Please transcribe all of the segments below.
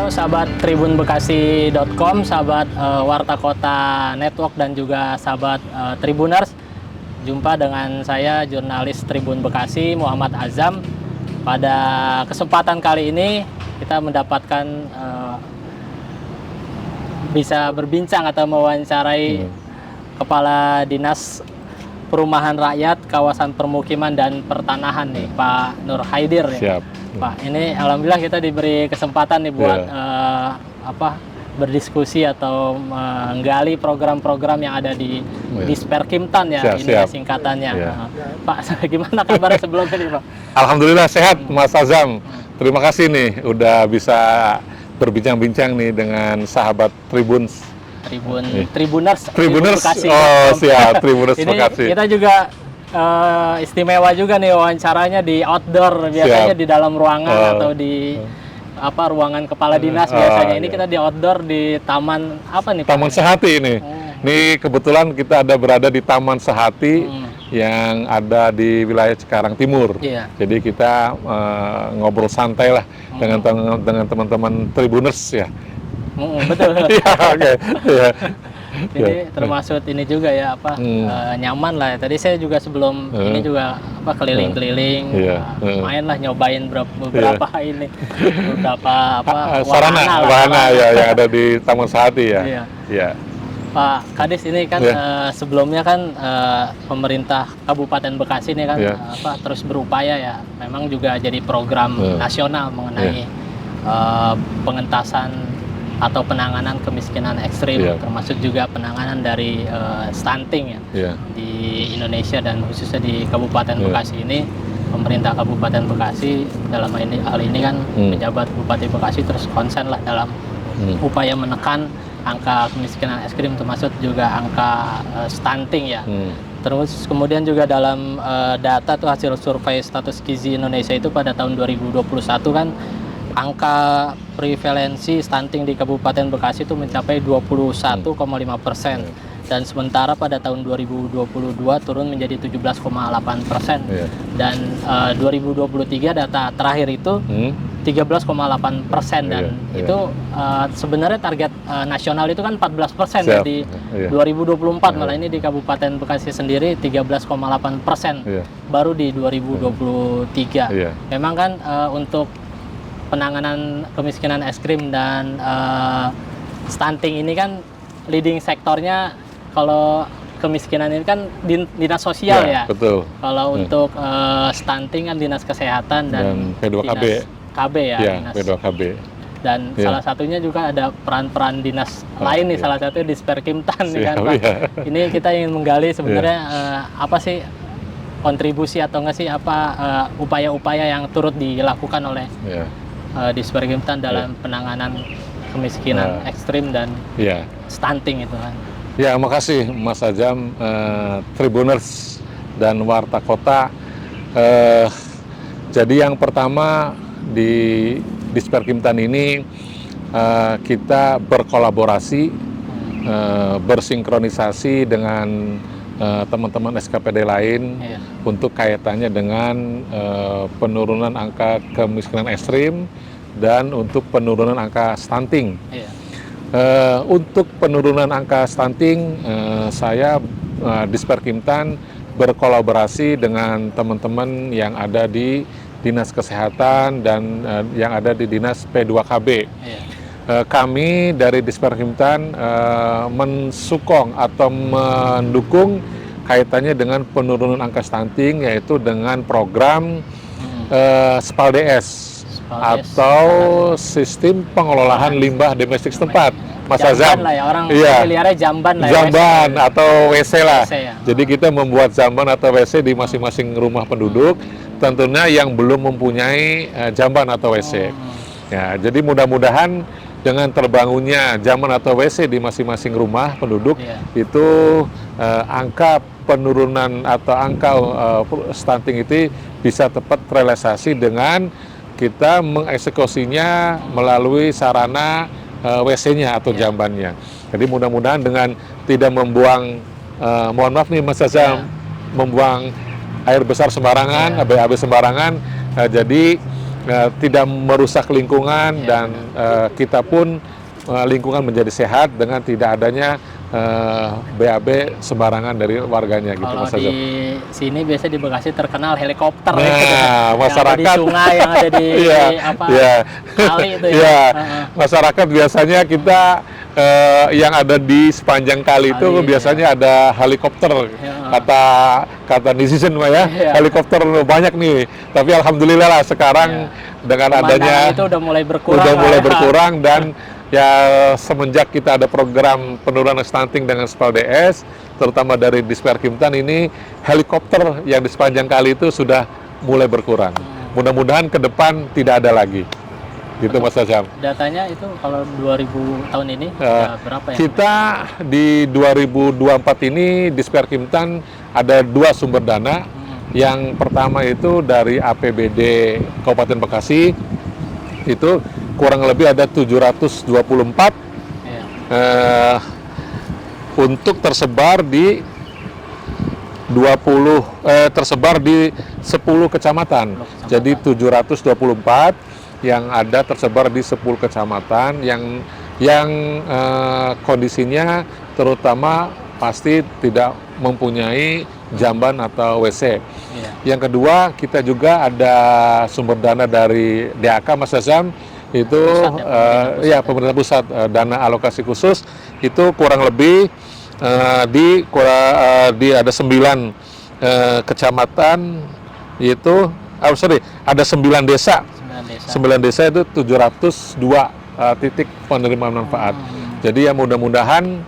sahabat tribunbekasi.com, sahabat Warta Kota Network dan juga sahabat Tribuners. Jumpa dengan saya jurnalis Tribun Bekasi Muhammad Azam. Pada kesempatan kali ini kita mendapatkan bisa berbincang atau mewawancarai Kepala Dinas Perumahan Rakyat, Kawasan Permukiman dan Pertanahan nih, Pak Nur Haidir. Siap. Pak, ini alhamdulillah kita diberi kesempatan nih buat berdiskusi atau menggali program-program yang ada di Disperkimtan ya, ini ya singkatannya. Pak, gimana kabar sebelumnya nih, Pak? Alhamdulillah sehat, Mas Azam. Terima kasih nih udah bisa berbincang-bincang nih dengan sahabat Tribuners Bekasi. Oh, siap, Tribuners ini Bekasi. kita juga istimewa juga nih wawancaranya di outdoor, biasanya di dalam ruangan atau di ruangan kepala dinas biasanya. Ini kita di outdoor di taman apa nih, Pak? Taman Sehati ini. Ini kebetulan kita berada di Taman Sehati yang ada di wilayah Cikarang Timur. Jadi kita ngobrol santai lah dengan teman-teman Tribuners ya. Betul. Iya, oke. Jadi termasuk ini juga ya nyaman lah. Tadi saya juga sebelum ini juga keliling-keliling, main lah nyobain beberapa wahana ya yang ada di Taman Sehati ya. Iya. Pak Kadis, ini kan sebelumnya kan pemerintah Kabupaten Bekasi ini kan terus berupaya ya, memang juga jadi program nasional mengenai pengentasan atau penanganan kemiskinan ekstrim, termasuk juga penanganan dari stunting ya di Indonesia dan khususnya di Kabupaten Bekasi ini. Pemerintah Kabupaten Bekasi dalam hal ini kan pejabat Bupati Bekasi terus konsen lah dalam upaya menekan angka kemiskinan ekstrim, termasuk juga angka stunting ya. Terus kemudian juga dalam data tuh hasil survei status gizi Indonesia itu pada tahun 2021 kan angka prevalensi stunting di Kabupaten Bekasi itu mencapai 21,5%, dan sementara pada tahun 2022 turun menjadi 17,8%, dan 2023 data terakhir itu 13,8%, dan itu sebenarnya target nasional itu kan 14% ya di 2024, malah ini di Kabupaten Bekasi sendiri 13,8% baru di 2023. Memang kan untuk penanganan kemiskinan ekstrim dan stunting ini kan leading sektornya, kalau kemiskinan ini kan dinas sosial ya. Betul. Kalau untuk stunting kan dinas kesehatan dan P2KB. Dinas KB ya. Dinas P2KB. Dan salah satunya juga ada peran-peran dinas lain nih, salah satunya Disperkimtan nih kan, Pak. Ini kita ingin menggali sebenarnya apa sih kontribusi atau nggak sih upaya-upaya yang turut dilakukan oleh Disperkimtan dalam penanganan kemiskinan ekstrim dan stunting itu kan. Ya, makasih Mas Azam, Tribuners dan Warta Kota. Jadi yang pertama di Disperkimtan ini kita berkolaborasi, bersinkronisasi dengan teman-teman SKPD lain untuk kaitannya dengan penurunan angka kemiskinan ekstrim dan untuk penurunan angka stunting. Untuk penurunan angka stunting, saya Disperkimtan berkolaborasi dengan teman-teman yang ada di Dinas Kesehatan dan yang ada di Dinas P2KB. Kami dari Disperkimtan mensukong atau mendukung kaitannya dengan penurunan angka stunting, yaitu dengan program SPALDS atau Sistem Pengelolaan Limbah Domestik Setempat. Mas Azam, lah ya, orang familiarnya jamban lah ya, jamban atau WC lah. WC ya. Jadi kita membuat jamban atau WC di masing-masing rumah penduduk, tentunya yang belum mempunyai jamban atau WC. Ya, jadi mudah-mudahan dengan terbangunnya jamban atau WC di masing-masing rumah penduduk itu angka penurunan atau angka stunting itu bisa tepat terrealisasi dengan kita mengeksekusinya melalui sarana WC-nya atau jambannya. Jadi mudah-mudahan dengan tidak membuang, mohon maaf nih Mas Azam, membuang air besar sembarangan, BAB sembarangan, jadi tidak merusak lingkungan dan kita pun lingkungan menjadi sehat dengan tidak adanya BAB sembarangan dari warganya gitu. Kalau Mas Azam. di sini biasa di Bekasi terkenal helikopter Nah, gitu, masyarakat yang ada di sungai, yang ada di kali itu ya. Masyarakat biasanya kita yang ada di sepanjang kali itu biasanya ada helikopter, kata netizen ya, helikopter banyak nih. Tapi alhamdulillah lah sekarang dengan adanya itu udah mulai berkurang, dan ya semenjak kita ada program penurunan stunting dengan Spal DS, terutama dari Disperkimtan ini, helikopter yang di sepanjang kali itu sudah mulai berkurang. Mudah-mudahan ke depan tidak ada lagi. Gitu Mas Azam. Datanya itu kalau 2000 tahun ini berapa ya? Kita di 2024 ini Disperkimtan ada 2 sumber dana. Yang pertama itu dari APBD Kabupaten Bekasi, itu kurang lebih ada 724 untuk tersebar di 10 kecamatan. Jadi 724 yang ada tersebar di 10 kecamatan yang kondisinya terutama pasti tidak mempunyai jamban atau WC. Yang kedua, kita juga ada sumber dana dari DAK Mas Azam, itu pemerintah pusat, dana alokasi khusus itu kurang lebih di ada 9 kecamatan, itu ada 9 desa. 9 desa itu 702 titik penerimaan manfaat. Jadi ya mudah-mudahan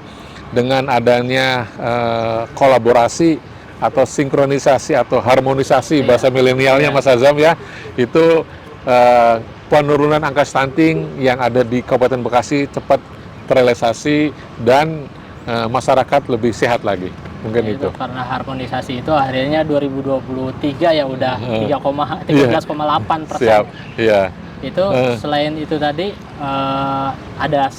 dengan adanya kolaborasi atau sinkronisasi atau harmonisasi bahasa milenialnya Mas Azam ya, itu penurunan angka stunting yang ada di Kabupaten Bekasi cepat terrealisasi dan masyarakat lebih sehat lagi. Mungkin itu. Karena harmonisasi itu akhirnya 2023 ya udah 13,8%. Siap. Iya. Itu selain itu tadi ada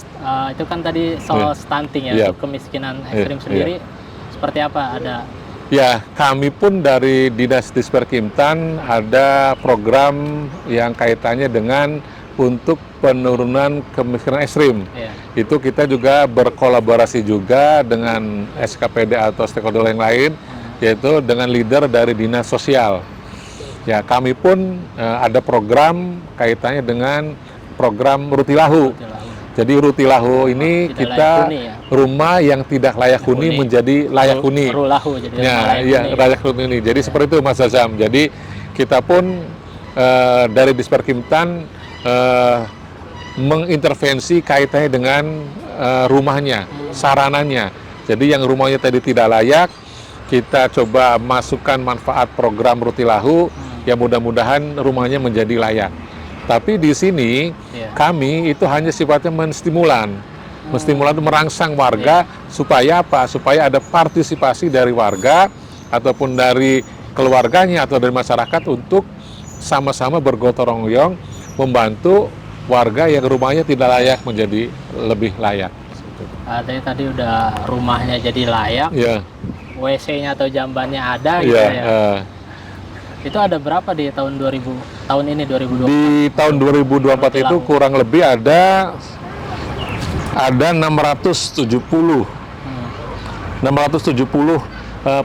itu kan tadi soal stunting ya, untuk kemiskinan ekstrim sendiri seperti apa ada? Ya, kami pun dari Dinas Disperkimtan ada program yang kaitannya dengan untuk penurunan kemiskinan ekstrim. Itu kita juga berkolaborasi juga dengan SKPD atau stakeholder yang lain, yaitu dengan leader dari Dinas Sosial. Ya, kami pun ada program kaitannya dengan program Rutilahu. Jadi Rutilahu ini kita rumah yang tidak layak huni menjadi layak huni. Layak huni. Jadi seperti itu Mas Azam. Jadi kita pun dari Disperkimtan mengintervensi kaitannya dengan rumahnya, sarananya. Jadi yang rumahnya tadi tidak layak, kita coba masukkan manfaat program Rutilahu, ya mudah-mudahan rumahnya menjadi layak. Tapi di sini kami itu hanya sifatnya menstimulan itu merangsang warga supaya apa? Supaya ada partisipasi dari warga ataupun dari keluarganya atau dari masyarakat untuk sama-sama bergotong royong membantu warga yang rumahnya tidak layak menjadi lebih layak. Tadi udah rumahnya jadi layak, WC-nya atau jambannya ada gitu Itu ada berapa di tahun 2024? Di tahun 2024 itu kurang lebih ada 670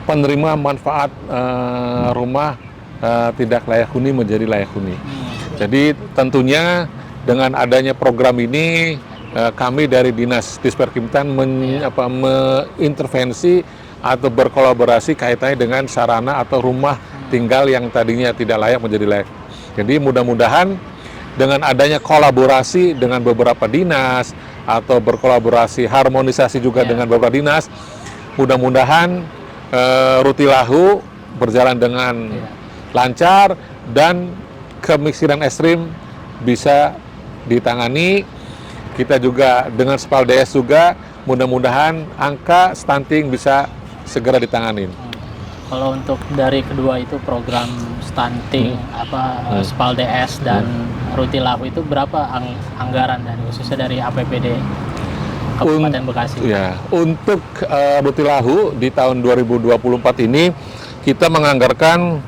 penerima manfaat rumah tidak layak huni menjadi layak huni. Jadi tentunya dengan adanya program ini kami dari Dinas Disperkimtan mengintervensi atau berkolaborasi kaitannya dengan sarana atau rumah tinggal yang tadinya tidak layak menjadi layak. Jadi mudah-mudahan dengan adanya kolaborasi dengan beberapa dinas atau berkolaborasi harmonisasi juga dengan beberapa dinas, mudah-mudahan Rutilahu berjalan dengan lancar dan kemiskinan ekstrim bisa ditangani. Kita juga dengan Spal DS juga mudah-mudahan angka stunting bisa segera ditanganin. Kalau untuk dari kedua itu program stunting Spal DS dan Rutilahu itu berapa anggaran dari khususnya dari APBD Kabupaten Bekasi? Untuk Rutilahu di tahun 2024 ini kita menganggarkan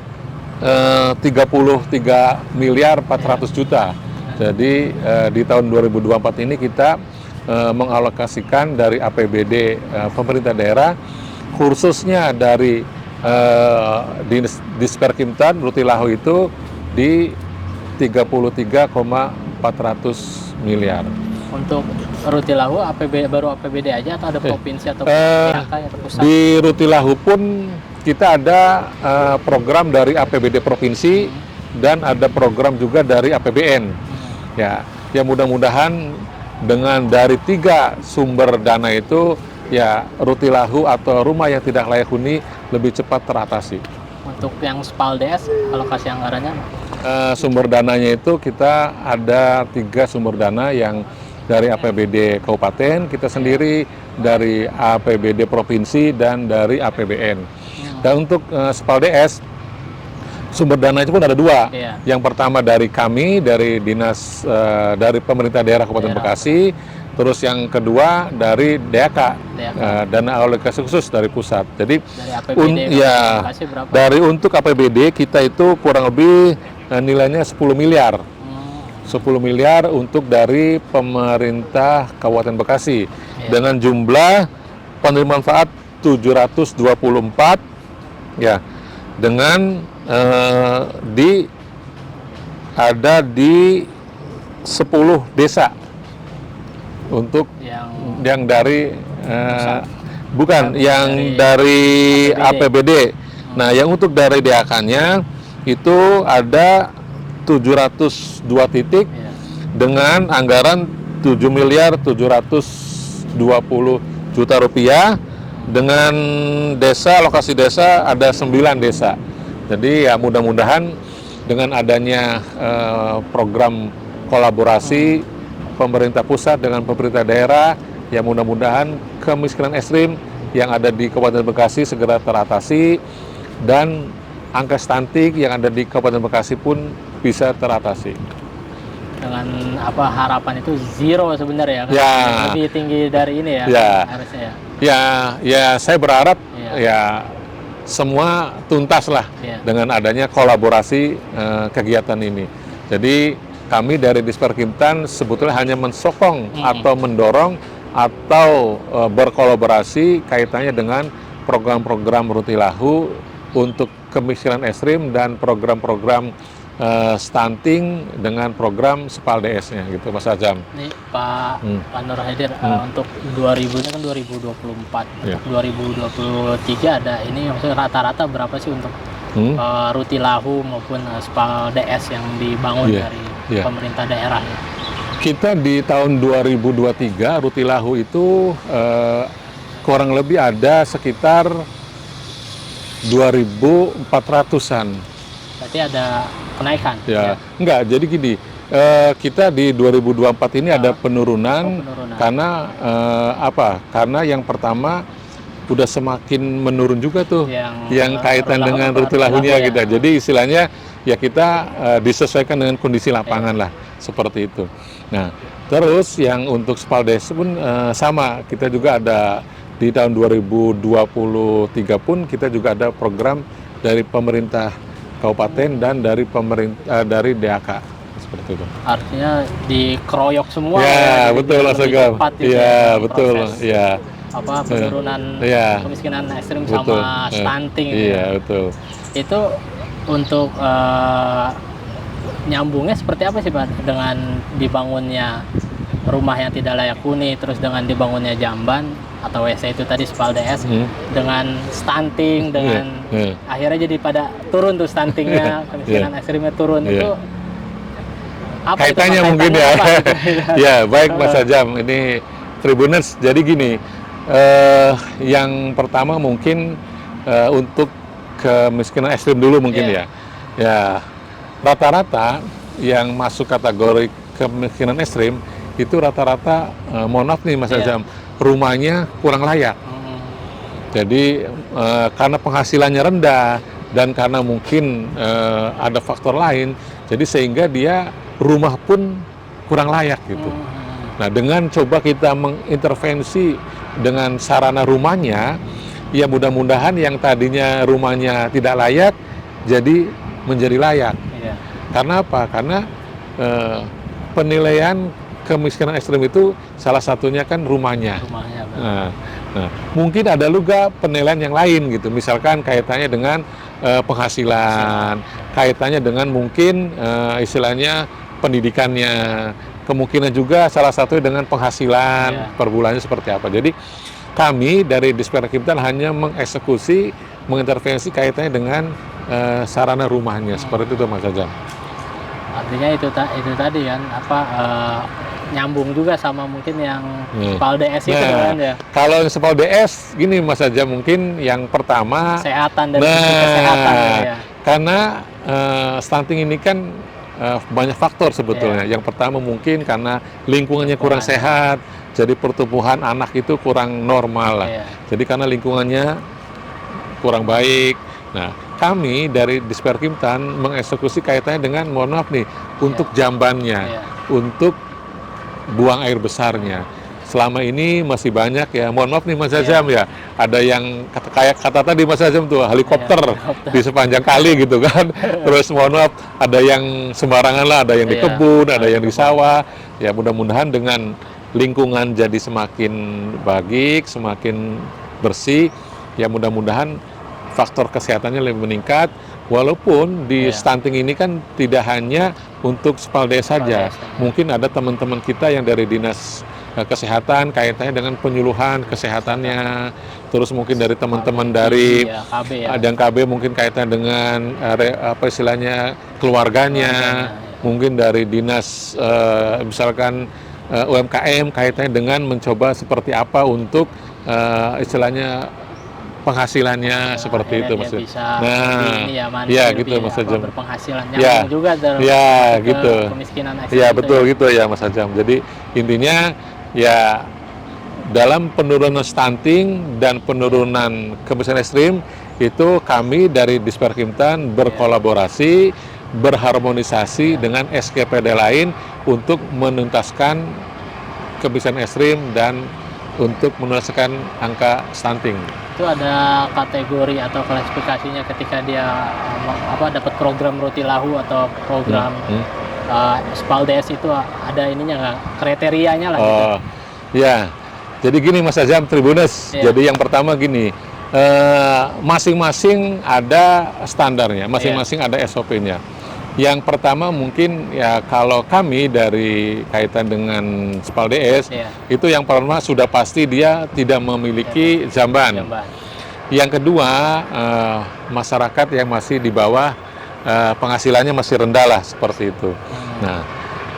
33 miliar 400 juta. Jadi di tahun 2024 ini kita mengalokasikan dari APBD pemerintah daerah, khususnya dari Disperkimtan Rutilahu itu di 33,400 miliar. Untuk Rutilahu baru APBD aja atau ada provinsi atau PHK atau pusat? Di Rutilahu pun kita ada program dari APBD provinsi dan ada program juga dari APBN. Ya mudah-mudahan dengan dari 3 sumber dana itu, ya Rutilahu atau rumah yang tidak layak huni lebih cepat teratasi. Untuk yang SPAL-DS, alokasi anggarannya? Sumber dananya itu kita ada 3 sumber dana, yang dari APBD Kabupaten kita sendiri, dari APBD Provinsi, dan dari APBN. Dan untuk SPAL-DS, sumber dana itu pun ada 2. Yang pertama dari kami, dari dinas dari pemerintah daerah Kabupaten Bekasi, terus yang kedua dari DAK, dana alokasi khusus dari pusat. Jadi dari APBD Bekasi berapa? Dari untuk APBD kita itu kurang lebih nilainya 10 miliar. 10 miliar untuk dari pemerintah Kabupaten Bekasi, dengan jumlah penerima manfaat 724, ya, dengan ada di 10 desa untuk yang dari bukan yang dari APBD. Nah, yang untuk dari DAK-nya itu ada 702 titik dengan anggaran 7 miliar 720 juta rupiah, dengan desa, lokasi desa ada 9 desa. Jadi ya mudah-mudahan dengan adanya program kolaborasi pemerintah pusat dengan pemerintah daerah, ya mudah-mudahan kemiskinan ekstrim yang ada di Kabupaten Bekasi segera teratasi, dan angka stunting yang ada di Kabupaten Bekasi pun bisa teratasi. Dengan harapan itu zero sebenarnya, kan? Ya. Lebih tinggi dari ini ya, harusnya ya. Ya saya berharap ya semua tuntas lah dengan adanya kolaborasi kegiatan ini. Jadi kami dari Disperkimtan sebetulnya hanya mensokong atau mendorong atau berkolaborasi kaitannya dengan program-program Rutilahu untuk kemiskinan ekstrim dan program-program stunting dengan program SPAL-DS-nya gitu, Mas Ajam. Ini Pak Nur Haidir, untuk 2000 ini kan 2024, untuk 2023 ada ini, maksudnya rata-rata berapa sih untuk Rutilahu maupun SPAL-DS yang dibangun dari pemerintah daerah? Kita di tahun 2023 Rutilahu itu kurang lebih ada sekitar 2.400-an. Berarti ada kenaikan? Ya. Enggak, jadi gini, kita di 2024 ini ada penurunan. Karena karena yang pertama udah semakin menurun juga tuh yang kaitan dengan Rutilahunya kita. Jadi istilahnya ya kita disesuaikan dengan kondisi lapangan lah, seperti itu. Nah, terus yang untuk SPAL-DS pun sama, kita juga ada di tahun 2023 pun kita juga ada program dari pemerintah kabupaten dan dari pemerintah dari DAK, seperti itu. Artinya dikeroyok semua. Ya, betul Mas Agam. Iya, betul. Ya. Penurunan kemiskinan ekstrim sama stunting. Iya, betul. Itu untuk nyambungnya seperti apa sih Pak dengan dibangunnya rumah yang tidak layak huni, terus dengan dibangunnya jamban atau WC itu tadi SPAL-DS, dengan stunting, dengan akhirnya jadi pada turun tuh stuntingnya, kemiskinan ekstrimnya turun, itu apa kaitannya itu, mungkin ya? Ya, baik Mas Ajam, ini Tribuners. Jadi gini, yang pertama mungkin untuk kemiskinan ekstrim dulu mungkin ya rata-rata yang masuk kategori kemiskinan ekstrim itu rata-rata, mohon maaf nih Mas Ajam, rumahnya kurang layak. Jadi karena penghasilannya rendah dan karena mungkin ada faktor lain, jadi sehingga dia rumah pun kurang layak gitu. Nah, dengan coba kita mengintervensi dengan sarana rumahnya, ya mudah-mudahan yang tadinya rumahnya tidak layak jadi menjadi layak. Iya. Karena apa? Karena penilaian kemiskinan ekstrim itu salah satunya kan rumahnya. Nah, mungkin ada juga penilaian yang lain gitu, misalkan kaitannya dengan penghasilan, kaitannya dengan mungkin istilahnya pendidikannya, kemungkinan juga salah satunya dengan penghasilan per bulannya seperti apa. Jadi kami dari Disperkimtan hanya mengeksekusi, mengintervensi kaitannya dengan sarana rumahnya, seperti itu Mas Ajam. Artinya itu tadi kan nyambung juga sama mungkin yang Spal DS itu kan ya. Kalau yang Spal DS gini Mas Ajam, mungkin yang pertama kesehatan dan kesehatan ya. Karena stunting ini kan banyak faktor sebetulnya. Yang pertama mungkin karena lingkungannya kurang sehat, jadi pertumbuhan anak itu kurang normal lah. Jadi karena lingkungannya kurang baik. Nah, kami dari Disperkimtan mengeksekusi kaitannya dengan, mohon maaf nih, untuk jambannya, untuk buang air besarnya. Selama ini masih banyak ya, mohon maaf nih Mas Ajam ya, ada yang kayak kata tadi Mas Ajam tuh, helikopter di sepanjang kali gitu kan. Terus mohon maaf, ada yang sembarangan lah, ada yang di kebun, ada yang di sawah. Ya mudah-mudahan dengan lingkungan jadi semakin baik, semakin bersih, ya mudah-mudahan faktor kesehatannya lebih meningkat. Walaupun di stunting ini kan tidak hanya untuk Spal DS saja, mungkin ada teman-teman kita yang dari dinas kesehatan kaitannya dengan penyuluhan kesehatannya, terus mungkin dari teman-teman dari KB mungkin kaitannya dengan apa istilahnya keluarganya, mungkin dari dinas misalkan UMKM kaitannya dengan mencoba seperti apa untuk istilahnya penghasilannya seperti itu maksudnya. Gitu Mas Ajam. Berpenghasilan juga gitu. Kemiskinan betul gitu ya Mas Ajam. Jadi intinya ya dalam penurunan stunting dan penurunan kemiskinan ekstrim itu kami dari Disperkimtan berkolaborasi, berharmonisasi dengan SKPD lain untuk menuntaskan kemiskinan ekstrim dan untuk menuntaskan angka stunting. Itu ada kategori atau klasifikasinya ketika dia dapat program Rutilahu atau program Spal DS itu ada ininya nggak, kriterianya lah gitu. Ya, jadi gini Mas Ajam, Tribuners. Jadi yang pertama gini, masing-masing ada standarnya, masing-masing ada SOP-nya. Yang pertama mungkin ya kalau kami dari kaitan dengan Spal DS itu yang pertama sudah pasti dia tidak memiliki jamban. Yang kedua masyarakat yang masih di bawah penghasilannya masih rendah lah seperti itu. Nah,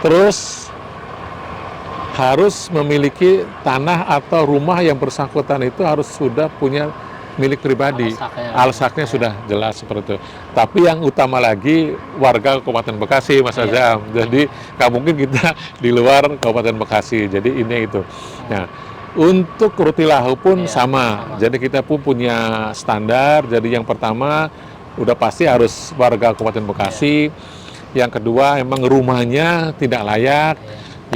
terus harus memiliki tanah atau rumah yang bersangkutan itu harus sudah punya milik pribadi, alsaknya sudah jelas seperti itu. Tapi yang utama lagi warga Kabupaten Bekasi Mas Ajam. Jadi nggak mungkin kita di luar Kabupaten Bekasi. Jadi ini itu. Nah, untuk Rutilahu pun sama. Jadi kita pun punya standar. Jadi yang pertama udah pasti harus warga Kabupaten Bekasi. Yang kedua emang rumahnya tidak layak.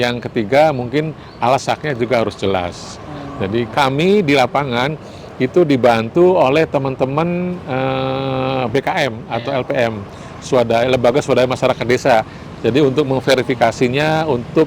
Yang ketiga mungkin alsaknya juga harus jelas. Jadi kami di lapangan itu dibantu oleh teman-teman BKM atau LPM, Lembaga Swadaya Masyarakat Desa. Jadi untuk memverifikasinya, untuk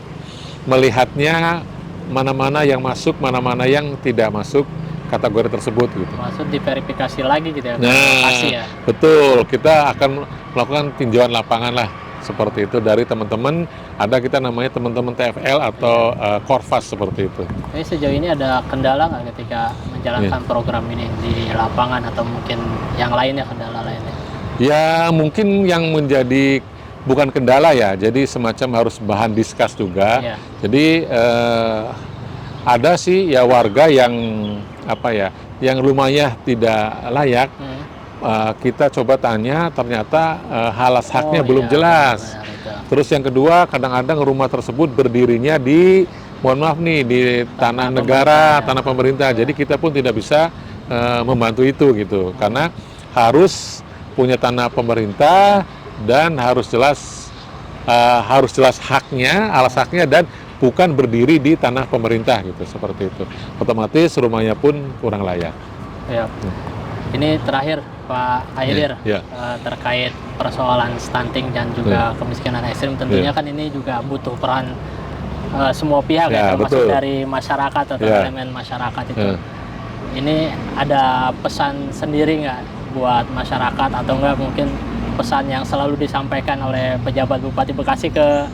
melihatnya mana-mana yang masuk, mana-mana yang tidak masuk kategori tersebut gitu. Maksud diverifikasi lagi gitu ya? Betul. Kita akan melakukan tinjauan lapangan lah seperti itu dari teman-teman, ada kita namanya teman-teman TFL atau Korfas seperti itu. Jadi sejauh ini ada kendala nggak ketika menjalankan program ini di lapangan atau mungkin yang lainnya, kendala lainnya? Ya mungkin yang menjadi bukan kendala ya, jadi semacam harus bahan diskus juga. Jadi ada sih ya warga yang yang rumahnya tidak layak. Kita coba tanya, ternyata halas haknya belum jelas. Terus yang kedua, kadang-kadang rumah tersebut berdirinya di, mohon maaf nih, di tanah negara, tanah pemerintah. Jadi kita pun tidak bisa membantu itu gitu, karena harus punya tanah pemerintah dan harus jelas haknya, alas haknya, dan bukan berdiri di tanah pemerintah gitu, seperti itu. Otomatis rumahnya pun kurang layak. Ini terakhir Pak Haidir, terkait persoalan stunting dan juga kemiskinan ekstrim, tentunya kan ini juga butuh peran semua pihak ya, termasuk dari masyarakat atau elemen masyarakat itu. Ini ada pesan sendiri nggak buat masyarakat, atau enggak mungkin pesan yang selalu disampaikan oleh pejabat Bupati Bekasi ke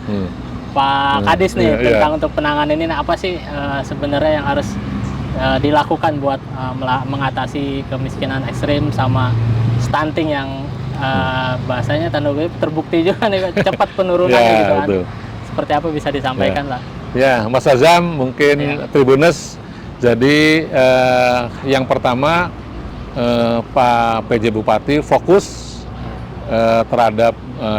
Pak Kadis nih tentang untuk penanganan ini, apa sih sebenarnya yang harus dilakukan buat mengatasi kemiskinan ekstrim sama stunting yang bahasanya tanda kutip terbukti juga nih cepat penurunannya gitu kan. Seperti apa bisa disampaikan lah. Ya, Mas Azam, mungkin Tribuners. Jadi yang pertama Pak PJ Bupati fokus terhadap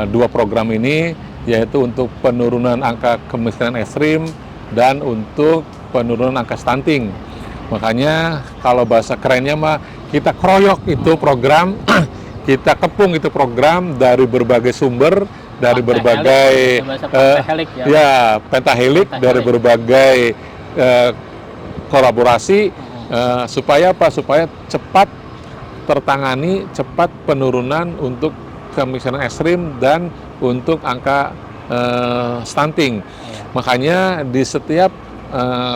2 program ini, yaitu untuk penurunan angka kemiskinan ekstrim dan untuk penurunan angka stunting. Makanya kalau bahasa kerennya mah kita kroyok itu program, kita kepung itu program dari berbagai sumber, dari berbagai pentahelik, dari berbagai kolaborasi supaya apa? Supaya cepat tertangani, cepat penurunan untuk kemiskinan ekstrim dan untuk angka stunting. Makanya di setiap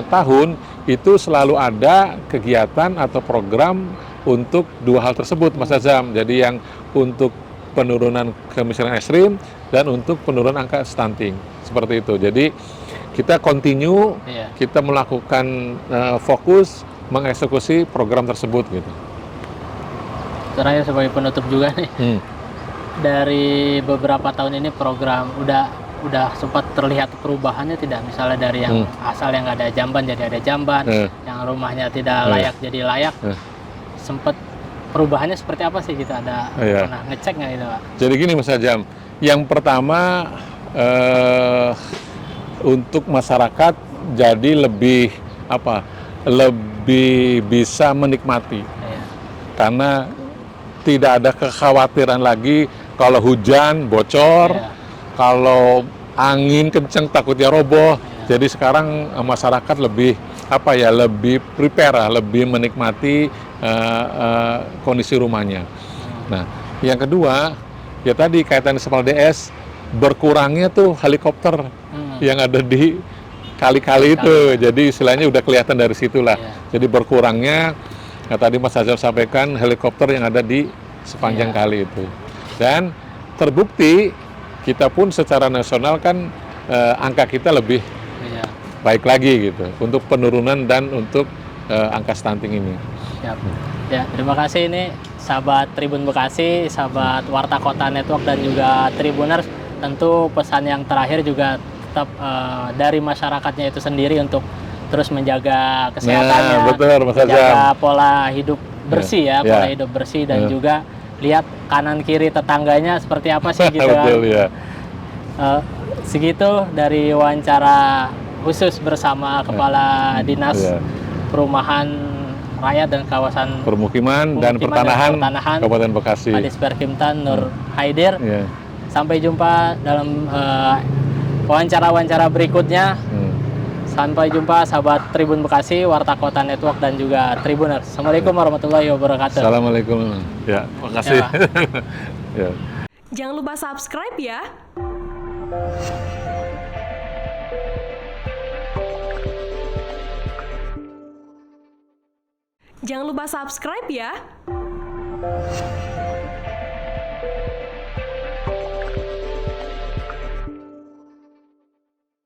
tahun itu selalu ada kegiatan atau program untuk 2 hal tersebut, Mas Azam. Jadi yang untuk penurunan kemiskinan ekstrim dan untuk penurunan angka stunting, seperti itu. Jadi kita continue, kita melakukan fokus mengeksekusi program tersebut gitu. Terakhir sebagai penutup juga nih, dari beberapa tahun ini program udah sempat terlihat perubahannya tidak? Misalnya dari yang asal yang nggak ada jamban jadi ada jamban, yang rumahnya tidak layak jadi layak. Sempat perubahannya seperti apa sih, kita ada pernah ngecek nggak itu Pak? Jadi gini Mas Ajam, yang pertama untuk masyarakat jadi lebih lebih bisa menikmati, karena tidak ada kekhawatiran lagi kalau hujan bocor, kalau angin kenceng takutnya roboh. Jadi sekarang masyarakat lebih lebih prepare, lebih menikmati kondisi rumahnya. Nah, yang kedua ya tadi kaitan sama DS, berkurangnya tuh helikopter yang ada di kali-kali itu. Jadi istilahnya udah kelihatan dari situlah. Jadi berkurangnya, tadi Mas Azhar sampaikan, helikopter yang ada di sepanjang kali itu. Dan terbukti kita pun secara nasional kan angka kita lebih baik lagi gitu untuk penurunan dan untuk angka stunting ini. Siap. Ya, terima kasih ini sahabat Tribun Bekasi, sahabat Warta Kota Network dan juga Tribuners. Tentu pesan yang terakhir juga tetap dari masyarakatnya itu sendiri untuk terus menjaga kesehatannya, menjaga pola hidup bersih pola hidup bersih dan juga lihat kanan kiri tetangganya seperti apa sih gitu kan. Segitu dari wawancara khusus bersama Kepala Dinas Perumahan Rakyat dan Kawasan Permukiman dan Pertanahan Kabupaten Bekasi, Kadis Perkimtan Nur Haidir. Sampai jumpa dalam wawancara-wawancara berikutnya. Sampai jumpa sahabat Tribun Bekasi, Warta Kota Network dan juga Tribuners. Assalamualaikum warahmatullahi wabarakatuh. Assalamualaikum. Ya, makasih. Jangan lupa subscribe ya. Jangan lupa subscribe ya.